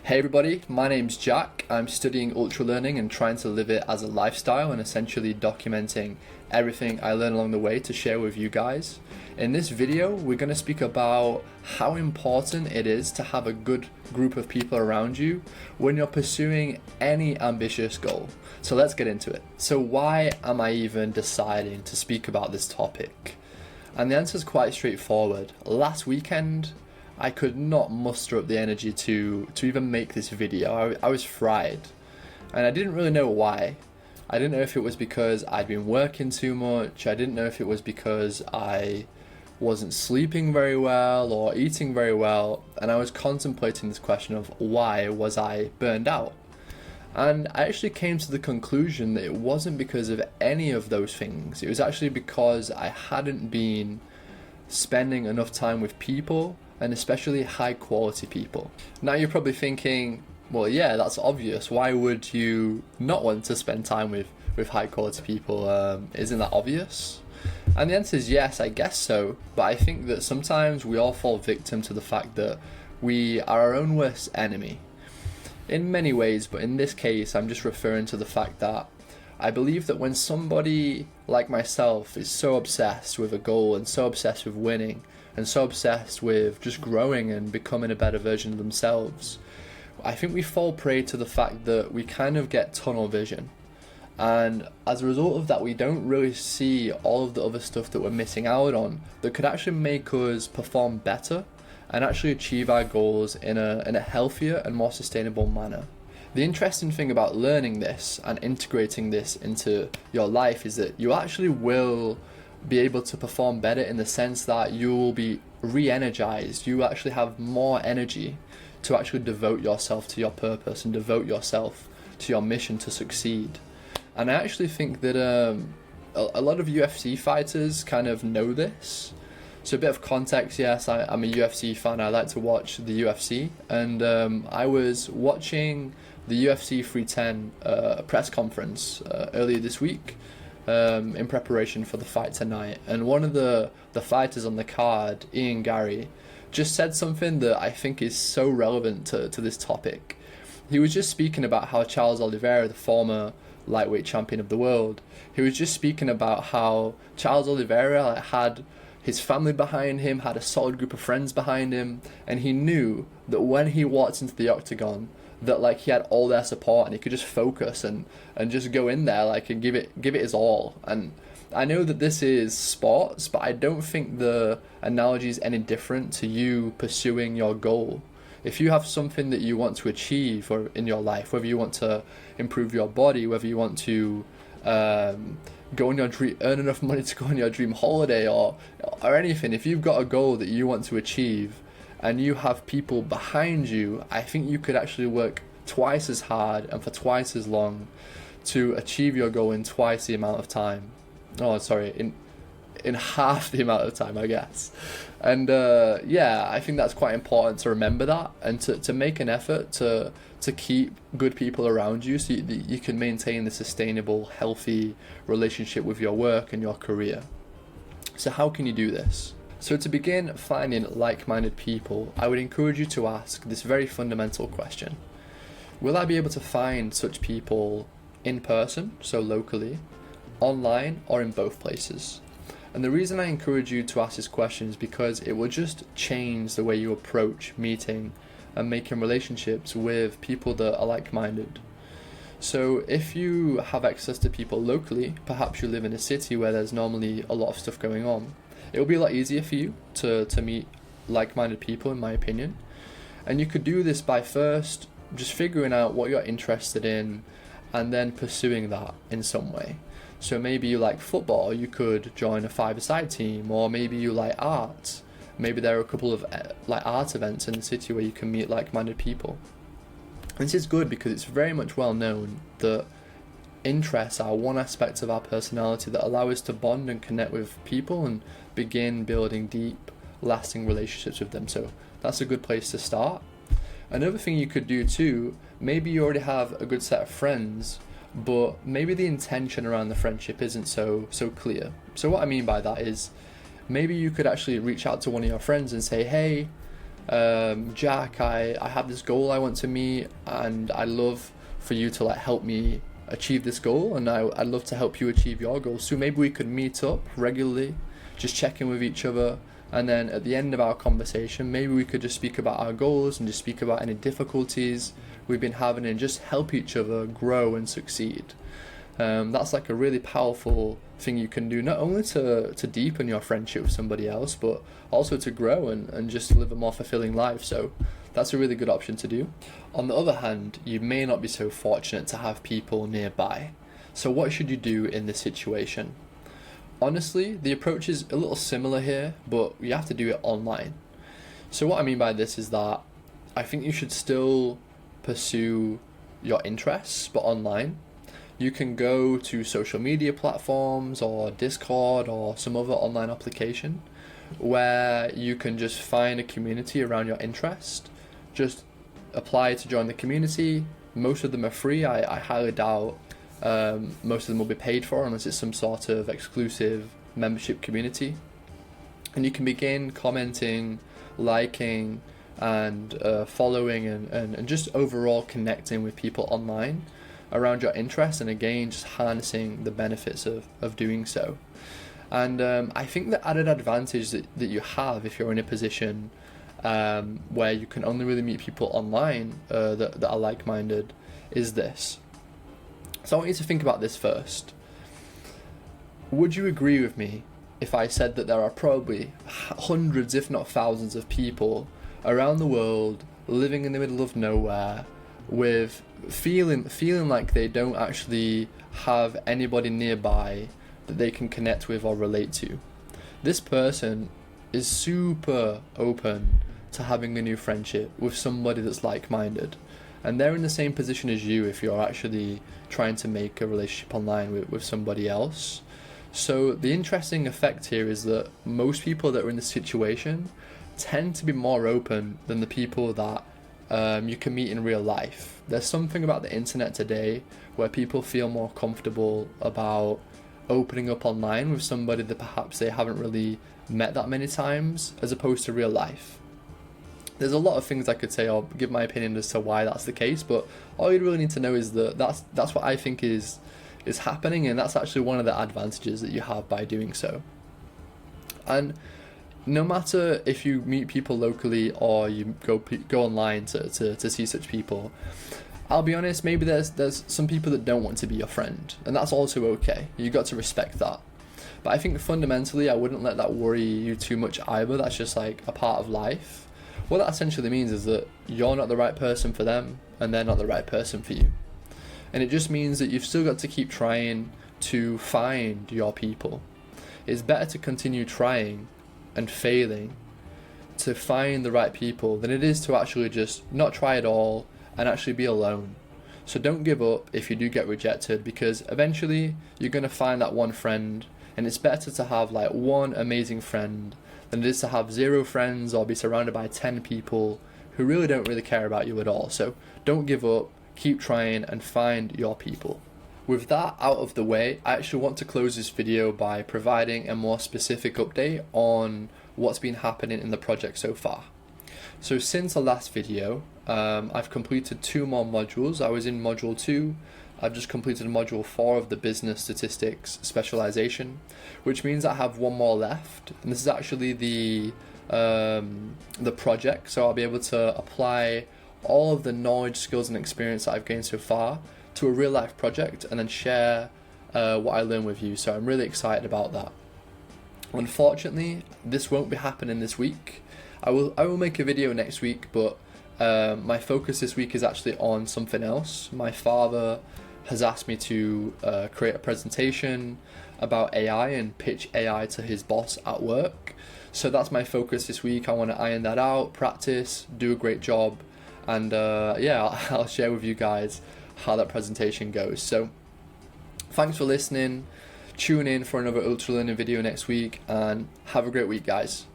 Hey everybody, my name's Jack. I'm studying ultra learning and trying to live it as a lifestyle and essentially documenting everything I learn along the way to share with you guys. In this video, we're going to speak about how important it is to have a good group of people around you when you're pursuing any ambitious goal. So let's get into it. So why am I even deciding to speak about this topic? And the answer is quite straightforward. Last weekend, I could not muster up the energy to even make this video. I was fried, and I didn't really know why. I didn't know if it was because I'd been working too much. I didn't know if it was because I wasn't sleeping very well or eating very well, and I was contemplating this question of why was I burned out. And I actually came to the conclusion that it wasn't because of any of those things. It was actually because I hadn't been spending enough time with people, and especially high quality people. Now you're probably thinking, well, yeah, that's obvious. Why would you not want to spend time with high quality people? Isn't that obvious? And the answer is yes, I guess so. But I think that sometimes we all fall victim to the fact that we are our own worst enemy. In many ways, but in this case, I'm just referring to the fact that I believe that when somebody like myself is so obsessed with a goal and so obsessed with winning and so obsessed with just growing and becoming a better version of themselves, I think we fall prey to the fact that we kind of get tunnel vision. And as a result of that, we don't really see all of the other stuff that we're missing out on that could actually make us perform better and actually achieve our goals in a healthier and more sustainable manner. The interesting thing about learning this and integrating this into your life is that you actually will be able to perform better in the sense that you will be re-energized. You actually have more energy to actually devote yourself to your purpose and devote yourself to your mission to succeed. And I actually think that a lot of UFC fighters kind of know this. So a bit of context, yes, I'm a UFC fan. I like to watch the UFC, and I was watching the UFC 310 press conference earlier this week in preparation for the fight tonight. And one of the fighters on the card, Ian Garry, just said something that I think is so relevant to this topic. He was just speaking about how Charles Oliveira, the former lightweight champion of the world, he was just speaking about how Charles Oliveira had his family behind him, had a solid group of friends behind him, and he knew that when he walked into the octagon, that he had all their support and he could just focus and just go in there and give it his all. And I know that this is sports, but I don't think the analogy is any different to you pursuing your goal. If you have something that you want to achieve or in your life, whether you want to improve your body, whether you want to go on your dream, earn enough money to go on your dream holiday or anything, if you've got a goal that you want to achieve and you have people behind you, I think you could actually work twice as hard and for twice as long to achieve your goal in twice the amount of time. Oh, sorry, in half the amount of time, I guess. And I think that's quite important to remember that and to make an effort to keep good people around you so that you can maintain the sustainable, healthy relationship with your work and your career. So how can you do this? So to begin finding like-minded people, I would encourage you to ask this very fundamental question. Will I be able to find such people in person, so locally, online, or in both places? And the reason I encourage you to ask this question is because it will just change the way you approach meeting and making relationships with people that are like-minded. So if you have access to people locally, perhaps you live in a city where there's normally a lot of stuff going on, it will be a lot easier for you to meet like-minded people, in my opinion. And you could do this by first just figuring out what you're interested in and then pursuing that in some way. So maybe you like football, you could join a five-a-side team, or maybe you like art. Maybe there are a couple of art events in the city where you can meet like-minded people. And this is good because it's very much well known that interests are one aspect of our personality that allow us to bond and connect with people and begin building deep, lasting relationships with them. So that's a good place to start. Another thing you could do too, maybe you already have a good set of friends, but maybe the intention around the friendship isn't so clear. So what I mean by that is maybe you could actually reach out to one of your friends and say, hey, Jack, I have this goal I want to meet, and I'd love for you to like help me achieve this goal, and I'd love to help you achieve your goal. So maybe we could meet up regularly, just check in with each other, and then at the end of our conversation, maybe we could just speak about our goals and just speak about any difficulties we've been having and just help each other grow and succeed. That's like a really powerful thing you can do, not only to deepen your friendship with somebody else, but also to grow and just live a more fulfilling life. So that's a really good option to do. On the other hand, you may not be so fortunate to have people nearby. So what should you do in this situation? Honestly, the approach is a little similar here, but you have to do it online. So what I mean by this is that I think you should still pursue your interests, but online. You can go to social media platforms or Discord or some other online application where you can just find a community around your interest. Just apply to join the community. Most of them are free. I highly doubt most of them will be paid for unless it's some sort of exclusive membership community. And you can begin commenting, liking, and following and just overall connecting with people online around your interests, and again just harnessing the benefits of doing so. And I think the added advantage that you have if you're in a position where you can only really meet people online that are like-minded is this. So I want you to think about this first. Would you agree with me if I said that there are probably hundreds, if not thousands, of people around the world living in the middle of nowhere with feeling like they don't actually have anybody nearby that they can connect with or relate to? This person is super open to having a new friendship with somebody that's like-minded, and they're in the same position as you if you're actually trying to make a relationship online with somebody else. So the interesting effect here is that most people that are in this situation tend to be more open than the people that you can meet in real life. There's something about the internet today where people feel more comfortable about opening up online with somebody that perhaps they haven't really met that many times as opposed to real life. There's a lot of things I could say or give my opinion as to why that's the case, but all you really need to know is that that's what I think is happening, and that's actually one of the advantages that you have by doing so. And no matter if you meet people locally or you go online to see such people, I'll be honest, maybe there's some people that don't want to be your friend, and that's also okay. You got to respect that. But I think fundamentally I wouldn't let that worry you too much either. That's just like a part of life. What that essentially means is that you're not the right person for them and they're not the right person for you. And it just means that you've still got to keep trying to find your people. It's better to continue trying and failing to find the right people than it is to actually just not try at all and actually be alone. So don't give up if you do get rejected, because eventually you're going to find that one friend, and it's better to have like one amazing friend than it is to have 0 friends or be surrounded by 10 people who really don't care about you at all. So don't give up, keep trying and find your people. With that out of the way, I actually want to close this video by providing a more specific update on what's been happening in the project so far. So since the last video, I've completed 2 more modules. I was in module 2. I've just completed module 4 of the business statistics specialization, which means I have 1 more left. And this is actually the project. So I'll be able to apply all of the knowledge, skills and experience that I've gained so far to a real life project and then share what I learned with you. So I'm really excited about that. Unfortunately, this won't be happening this week. I will make a video next week, but my focus this week is actually on something else. My father has asked me to create a presentation about AI and pitch AI to his boss at work. So that's my focus this week. I want to iron that out, practice, do a great job, and yeah, I'll share with you guys how that presentation goes. So thanks for listening. Tune in for another Ultra Learning video next week, and have a great week, guys.